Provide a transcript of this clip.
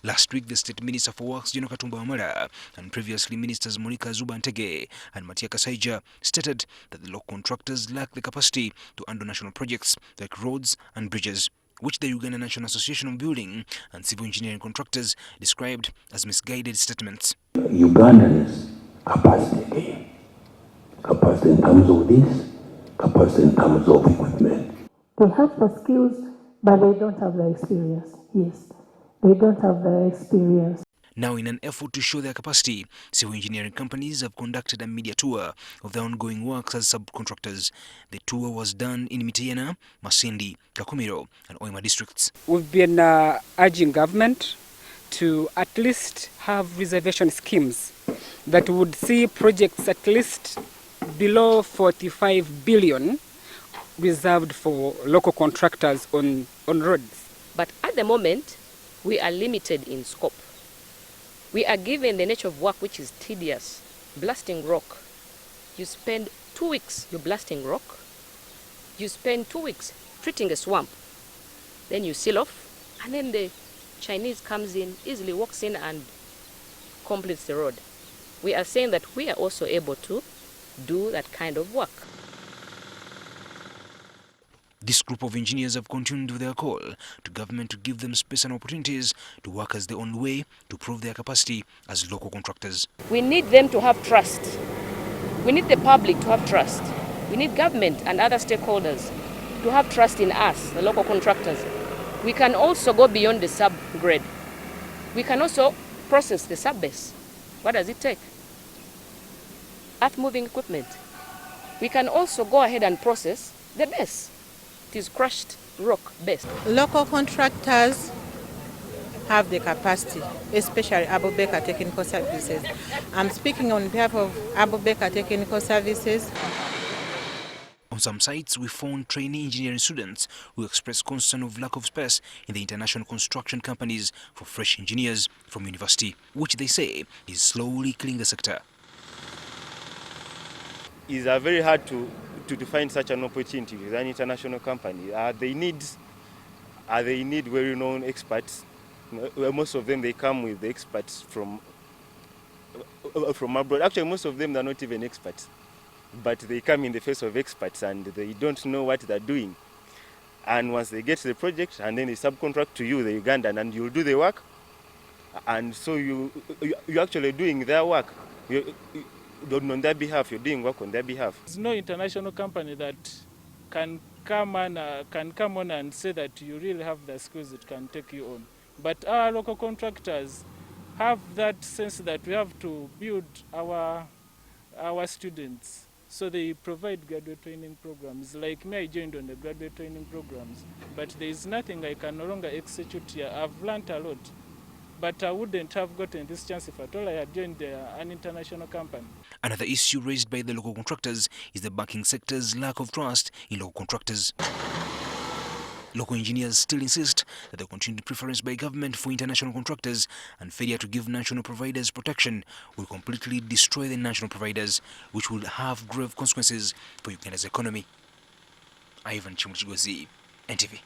Last week, the State Minister for Works, Jino Katumba Wamala, and previously Ministers Monica Zuba Ntege and Matia Kasaija stated that the local contractors lack the capacity to handle national projects like roads and bridges, which the Uganda National Association of Building and Civil Engineering Contractors described as misguided statements. Ugandans capacity again. Capacity in terms of this, capacity in terms of equipment. They have the skills, but they don't have the experience. Yes, they don't have the experience. Now, in an effort to show their capacity, civil engineering companies have conducted a media tour of their ongoing works as subcontractors. The tour was done in Mitiyena, Masindi, Kakumiro, and Oima districts. We've been urging government to at least have reservation schemes that would see projects at least below 45 billion reserved for local contractors on roads. But at the moment, we are limited in scope. We are given the nature of work which is tedious. Blasting rock. You spend 2 weeks you're blasting rock. You spend 2 weeks treating a swamp. Then you seal off, and then the Chinese comes in, easily walks in and completes the road. We are saying that we are also able to do that kind of work. This group of engineers have continued with their call to government to give them space and opportunities to work as their own way to prove their capacity as local contractors. We need them to have trust. We need the public to have trust. We need government and other stakeholders to have trust in us, the local contractors. We can also go beyond the subgrade. We can also process the sub-base. What does it take? Earth-moving equipment. We can also go ahead and process the base. It is crushed rock base. Local contractors have the capacity, especially Abubeka Technical Services. I'm speaking on behalf of Abubeka Technical Services. On some sites, we found trainee engineering students who expressed concern of lack of space in the international construction companies for fresh engineers from university, which they say is slowly killing the sector. It's very hard to find such an opportunity with an international company. They need well-known experts. Most of them, they come with the experts from abroad. Actually, most of them are not even experts, but they come in the face of experts and they don't know what they're doing. And once they get the project, and then they subcontract to you, the Ugandan, and you do the work. And so you're actually doing their work. On their behalf, you're doing work on their behalf. There's no international company that can come on and say that you really have the skills that can take you on. But our local contractors have that sense that we have to build our students. So they provide graduate training programs. Like me, I joined on the graduate training programs, but there is nothing I can no longer execute here. I've learned a lot, but I wouldn't have gotten this chance if at all I had joined an international company. Another issue raised by the local contractors is the banking sector's lack of trust in local contractors. Local engineers still insist that the continued preference by government for international contractors and failure to give national providers protection will completely destroy the national providers, which will have grave consequences for Uganda's economy. Ivan Chimuchigozi, NTV.